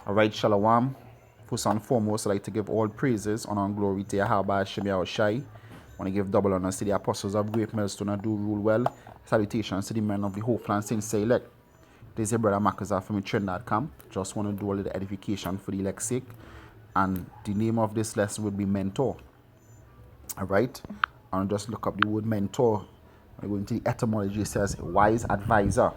All right, Shalom. First and foremost, I'd like to give all praises, honor, and glory to Yahweh Hashem Yahushai. I want to give double honors to the apostles of Great Millstone and do rule well. Salutations to the men of the Hopeland Saints select. This is your brother Makazar from Trinidad camp. Just want to do a little edification for the elect's sake. And the name of this lesson would be mentor. All right. And just look up the word mentor. When we go into the etymology, it says wise advisor,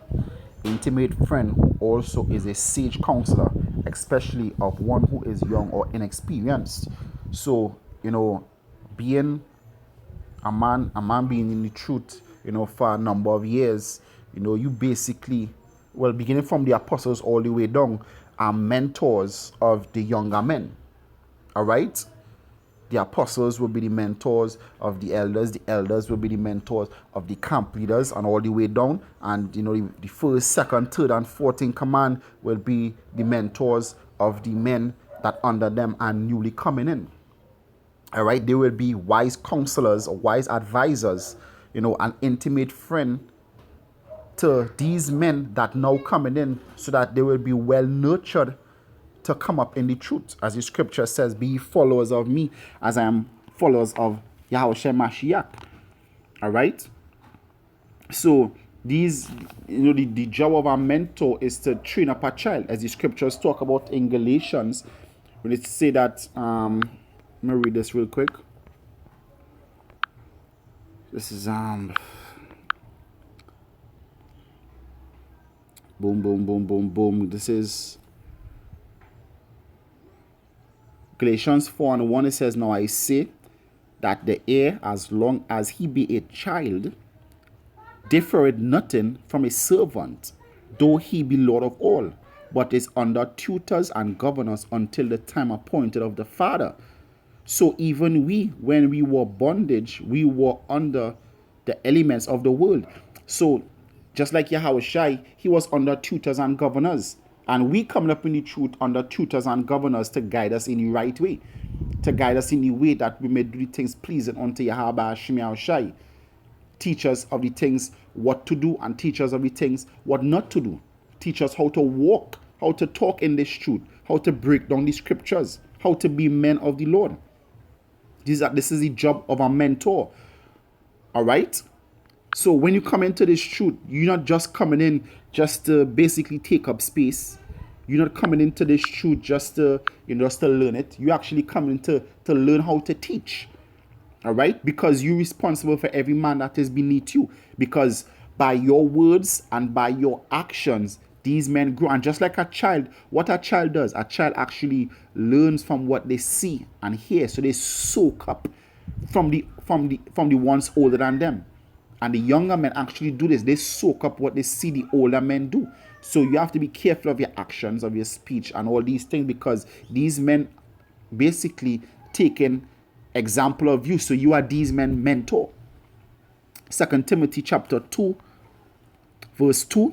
intimate friend, who also is a sage counselor, especially of one who is young or inexperienced. So, being a man being in the truth, for a number of years, you basically, well, beginning from the apostles all the way down, are mentors of the younger men. All right. The apostles will be the mentors of the elders will be the mentors of the camp leaders, and all the way down. And the first, second, third, and fourth in command will be the mentors of the men that under them are newly coming in. All right, they will be wise counselors or wise advisors, an intimate friend to these men that now coming in, so that they will be well nurtured to come up in the truth. As the scripture says, be followers of me as I am followers of Yahushua Mashiach. All right. So these, the job of a mentor is to train up a child, as the scriptures talk about in Galatians, when it say that, let me read this real quick. This is, boom, boom, boom, boom, boom. This is Galatians 4:1. It says, now I say that the heir, as long as he be a child, differeth nothing from a servant, though he be Lord of all, but is under tutors and governors until the time appointed of the Father. So even we, when we were bondage, we were under the elements of the world. So just like Yahushai, he was under tutors and governors. And we coming up in the truth under tutors and governors to guide us in the right way, to guide us in the way that we may do the things pleasing unto Yahweh Hashem Yahushai. Teach us of the things what to do, and teach us of the things what not to do. Teach us how to walk, how to talk in this truth, how to break down the scriptures, how to be men of the Lord. This is the job of a mentor. All right? So when you come into this truth, you're not just coming in just to basically take up space. You're not coming into this truth just to learn it. You actually come in to learn how to teach. All right? Because you're responsible for every man that is beneath you. Because by your words and by your actions, these men grow. And just like a child, what a child does, a child actually learns from what they see and hear. So they soak up from the ones older than them. And the younger men actually do this. They soak up what they see the older men do. So you have to be careful of your actions, of your speech, and all these things, because these men basically take an example of you. So you are these men mentor. 2 Timothy chapter 2, verse 2.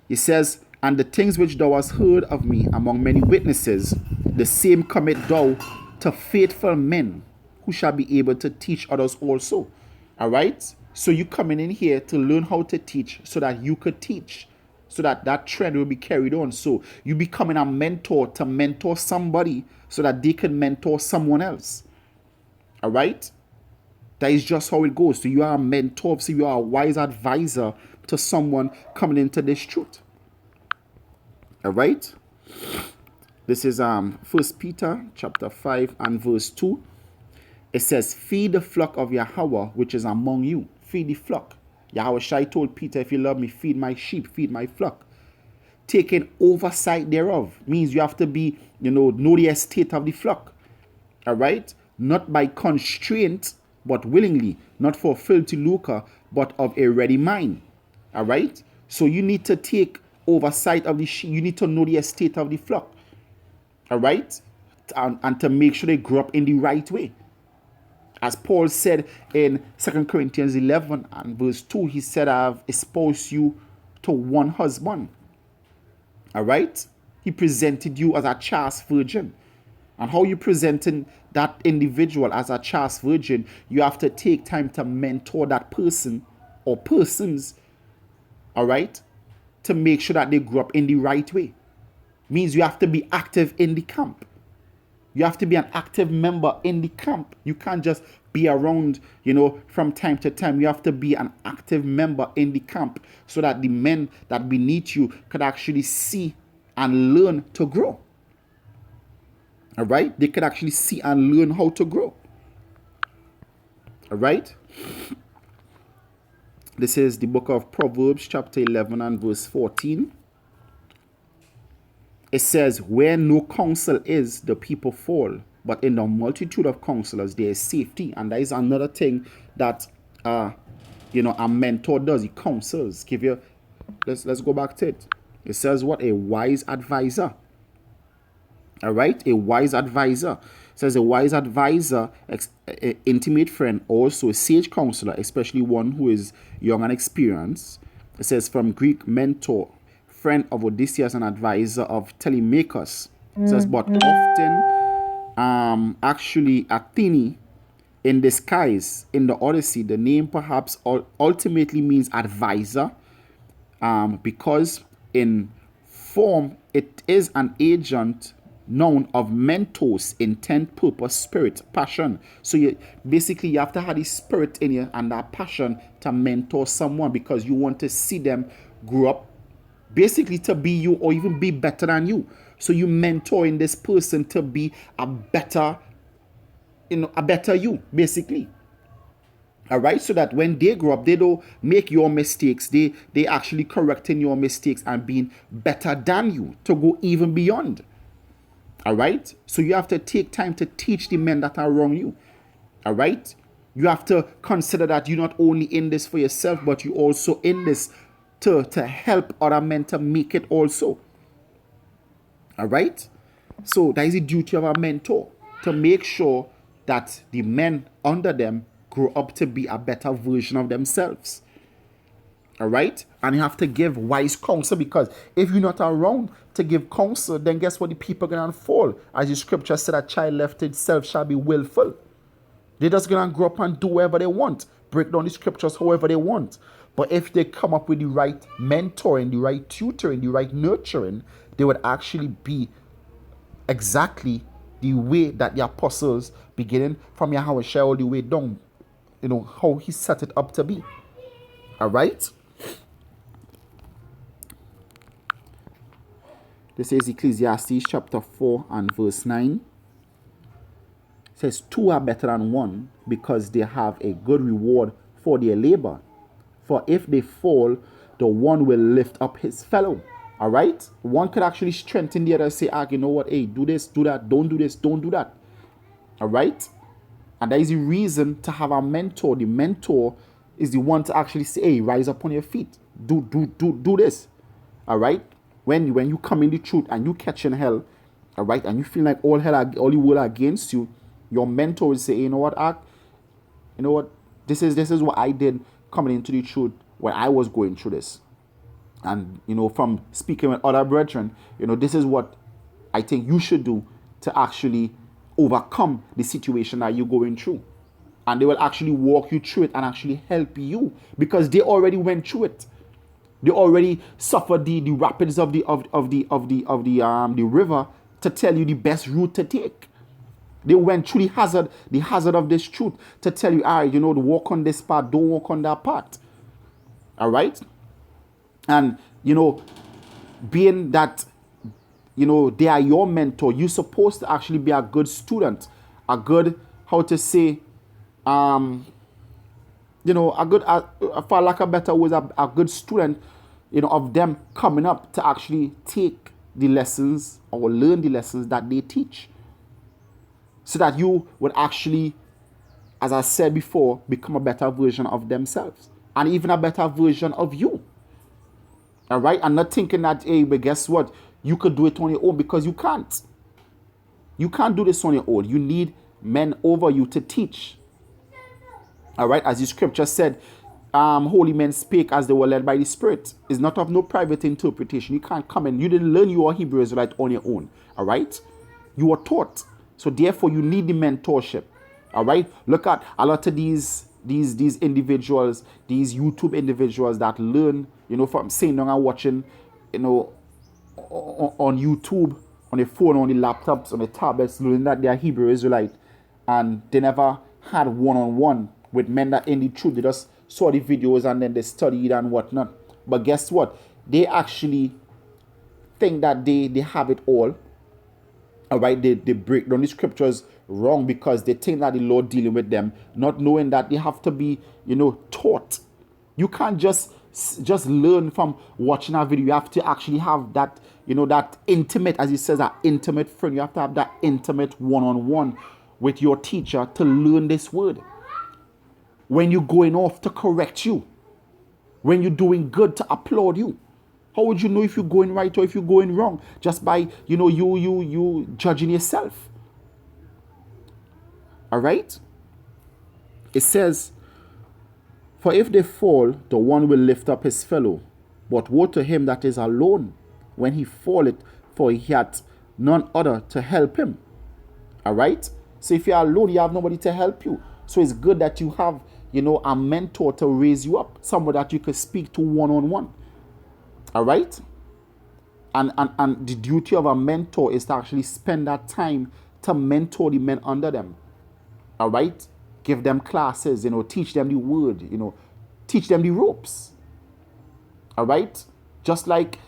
It says, and the things which thou hast heard of me among many witnesses, the same commit thou to faithful men, who shall be able to teach others also. All right? So you coming in here to learn how to teach so that you could teach, so that that trend will be carried on. So you becoming a mentor to mentor somebody so that they can mentor someone else. All right? That is just how it goes. So you are a mentor. So you are a wise advisor to someone coming into this truth. All right? This is 1 Peter chapter 5 and verse 2. It says, feed the flock of Yahweh which is among you. Feed the flock. Yahushai told Peter, if you love me, feed my sheep, feed my flock. Taking oversight thereof means you have to be, know the estate of the flock. All right? Not by constraint, but willingly. Not for filthy lucre, but of a ready mind. All right? So you need to take oversight of the sheep. You need to know the estate of the flock. All right? And to make sure they grow up in the right way. As Paul said in 2 Corinthians 11 and verse 2, he said, I have espoused you to one husband. All right? He presented you as a chaste virgin. And how you presenting that individual as a chaste virgin, you have to take time to mentor that person or persons, all right, to make sure that they grow up in the right way. Means you have to be active in the camp. You have to be an active member in the camp. You can't just be around, from time to time. You have to be an active member in the camp so that the men that beneath you could actually see and learn to grow. All right? They could actually see and learn how to grow. All right? This is the book of Proverbs, chapter 11 and verse 14. It says, where no counsel is, the people fall. But in the multitude of counselors, there is safety. And that is another thing that, a mentor does. He counsels. Let's go back to it. It says what? A wise advisor. All right? A wise advisor. It says a wise advisor, intimate friend, also a sage counselor, especially one who is young and experienced. It says from Greek, mentor, friend of Odysseus and advisor of Telemachus. It says, but often, actually, Athene in disguise in the Odyssey, the name perhaps ultimately means advisor, because in form it is an agent known of mentors, intent, purpose, spirit, passion. So you have to have the spirit in you and that passion to mentor someone, because you want to see them grow up, basically to be you or even be better than you. So you mentoring this person to be a better you, basically. All right, so that when they grow up, they don't make your mistakes. They actually correcting your mistakes and being better than you to go even beyond. All right, so you have to take time to teach the men that are around you. All right, you have to consider that you're not only in this for yourself, but you also in this to help other men to make it also. All right, so that is the duty of a mentor, to make sure that the men under them grow up to be a better version of themselves. All right, and you have to give wise counsel, because if you're not around to give counsel, then guess what? The people are gonna fall. As the scripture said, a child left itself shall be willful. They're just gonna grow up and do whatever they want, break down the scriptures however they want. But if they come up with the right mentoring, the right tutoring, the right nurturing, they would actually be exactly the way that the apostles, beginning from Yahweh all the way down, how he set it up to be. All right. This is Ecclesiastes chapter 4 and verse 9. It says, two are better than one, because they have a good reward for their labor. For if they fall, the one will lift up his fellow. All right? One could actually strengthen the other, say, you know what? Hey, do this, do that. Don't do this, don't do that. All right? And that is the reason to have a mentor. The mentor is the one to actually say, hey, rise up on your feet. Do this. All right? When you come in the truth and you catch in hell, all right, and you feel like all the world are against you, your mentor will say, hey, you know what, this is what I did coming into the truth when I was going through this. And, from speaking with other brethren, this is what I think you should do to actually overcome the situation that you're going through. And they will actually walk you through it and actually help you, because they already went through it. They already suffered the rapids of the river to tell you the best route to take. They went through the hazard of this truth to tell you, to walk on this path, don't walk on that path. All right? And, being that, they are your mentor, you're supposed to actually be a good student, a good, how to say, a good, for lack of better words, a good student, of them coming up to actually take the lessons or learn the lessons that they teach. So that you would actually, as I said before, become a better version of themselves. And even a better version of you. All right? And not thinking that, hey, but guess what? You could do it on your own, because you can't. You can't do this on your own. You need men over you to teach. All right? As the scripture said, holy men spake as they were led by the Spirit. It's not of no private interpretation. You can't come in. You didn't learn your Hebrew Israelite on your own. All right? You were taught. So therefore, you need the mentorship. All right? Look at a lot of these individuals, these YouTube individuals that learn, from sitting down and watching, on YouTube, on the phone, on the laptops, on the tablets, learning that they are Hebrew Israelite, and they never had one-on-one with men that in the truth. They just saw the videos and then they studied and whatnot. But guess what? They actually think that they have it all. All right, they break down the scriptures wrong because they think that the Lord dealing with them, not knowing that they have to be, taught. You can't just learn from watching a video. You have to actually have that, that intimate, as he says, that intimate friend. You have to have that intimate one-on-one with your teacher to learn this word. When you're going off, to correct you. When you're doing good, to applaud you. How would you know if you're going right or if you're going wrong? Just by, you judging yourself. All right? It says, for if they fall, the one will lift up his fellow. But woe to him that is alone when he falleth, for he hath none other to help him. All right? So if you're alone, you have nobody to help you. So it's good that you have, a mentor to raise you up. Someone that you can speak to one-on-one. All right? And the duty of a mentor is to actually spend that time to mentor the men under them. All right? Give them classes, teach them the word, teach them the ropes. All right? Just like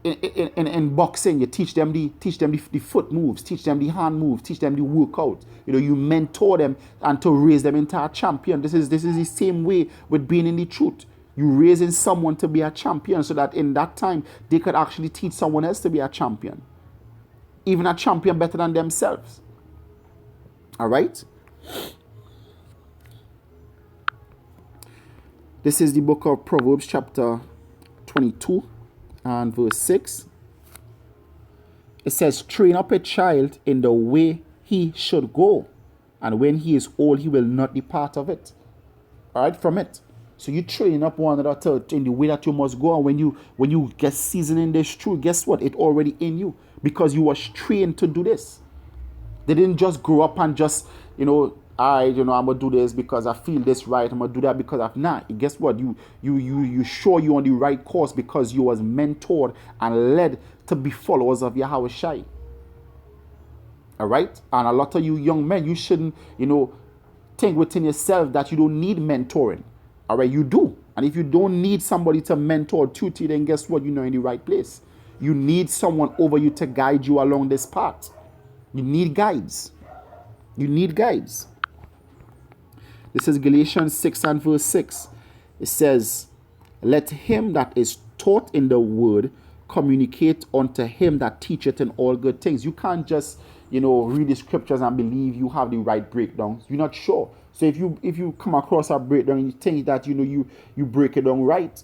in boxing, you teach them the foot moves, teach them the hand moves, teach them the workout. You mentor them and to raise them into a champion. This is the same way with being in the truth. You raising someone to be a champion so that in that time they could actually teach someone else to be a champion. Even a champion better than themselves. All right? This is the book of Proverbs chapter 22 and verse 6. It says, train up a child in the way he should go, and when he is old, he will not depart of it. All right, from it. So you train up one another in the way that you must go. And when you get seasoned in this truth, guess what? It's already in you because you was trained to do this. They didn't just grow up and just, I'm going to do this because I feel this right. I'm going to do that because I've not. Guess what? You sure you're on the right course because you was mentored and led to be followers of Yahweh Shai. All right? And a lot of you young men, you shouldn't, think within yourself that you don't need mentoring. All right, you do. And if you don't need somebody to mentor, tutor you, then guess what? You're in the right place. You need someone over you to guide you along this path. You need guides. You need guides. This is Galatians 6 and verse 6. It says, let him that is taught in the word communicate unto him that teacheth in all good things. You can't just, read the scriptures and believe you have the right breakdowns. You're not sure. So if you come across a breakdown and you think that you break it down right,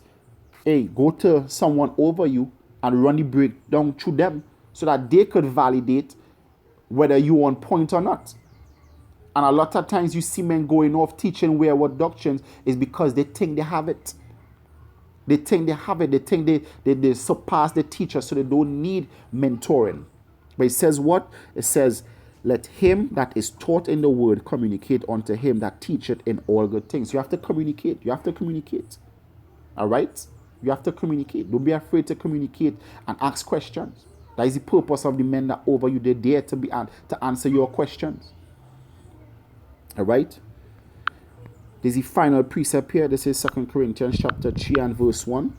hey, go to someone over you and run the breakdown through them so that they could validate whether you're on point or not. And a lot of times you see men going off teaching wayward doctrines is because they think they have it. They think they have it. They think they surpass the teacher, so they don't need mentoring. But it says what? It says, let him that is taught in the word communicate unto him that teacheth in all good things. You have to communicate. You have to communicate. All right? You have to communicate. Don't be afraid to communicate and ask questions. That is the purpose of the men that over you. They're there to answer your questions. All right? There's the final precept here. This is 2 Corinthians chapter 3 and verse 1.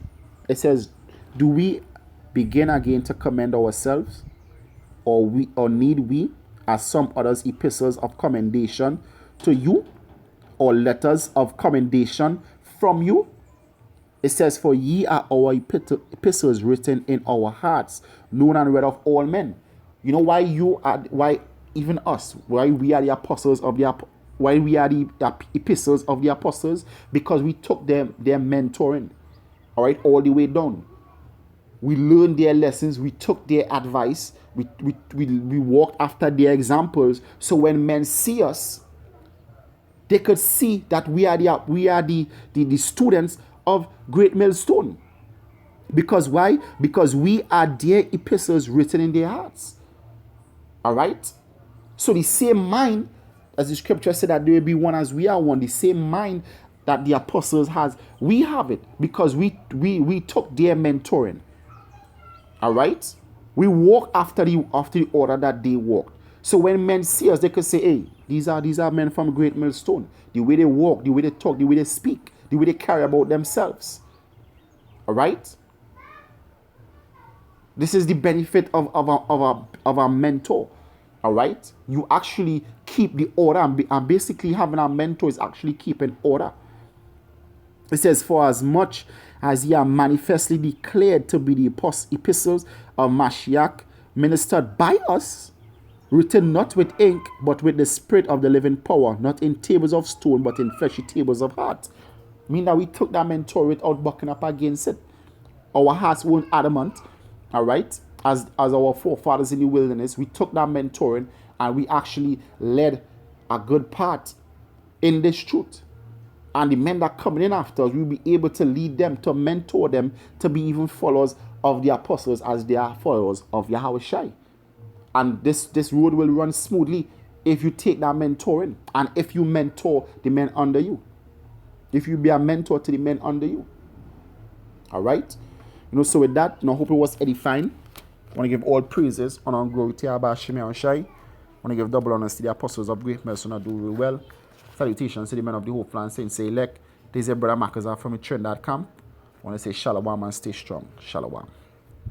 It says, do we begin again to commend ourselves? Or need we, as some others, epistles of commendation to you, or letters of commendation from you? It says, for ye are our epistles written in our hearts, known and read of all men. You know why why even us, why we are the apostles of why we are the epistles of the apostles? Because we took their mentoring, all right, all the way down. We learned their lessons. We took their advice. We walked after their examples. So when men see us, they could see that we are the students of Great Millstone. Because why? Because we are their epistles written in their hearts. All right? So the same mind, as the scripture said that there will be one as we are one, the same mind that the apostles has, we have it because we took their mentoring. All right? We walk after the order that they walked. So when men see us, they could say, hey, these are men from Great Millstone. The way they walk, the way they talk, the way they speak, the way they carry about themselves. All right? This is the benefit of a mentor. All right? You actually keep the order, and basically having a mentor is actually keeping order. It says, for as much as ye are manifestly declared to be the epistles of Mashiach, ministered by us, written not with ink, but with the Spirit of the living power, not in tables of stone, but in fleshy tables of heart. Meaning that we took that mentor without bucking up against it. Our hearts weren't adamant, all right? As our forefathers in the wilderness, we took that mentoring and we actually led a good part in this truth. And the men that coming in after us, we'll be able to lead them, to mentor them, to be even followers of the apostles as they are followers of Yahweh Shai. And this road will run smoothly if you take that mentoring and if you mentor the men under you. If you be a mentor to the men under you. All right? So with that, I hope it was edifying. I want to give all praises, honor, and glory to Abba Shemi and Shai. I want to give double honors to the apostles of Great Millstone that do really well. Salutations to the men of the Hope Land Saints elect. This is your brother Marcus from the Trend.com. I want to say shalom and stay strong. Shalom.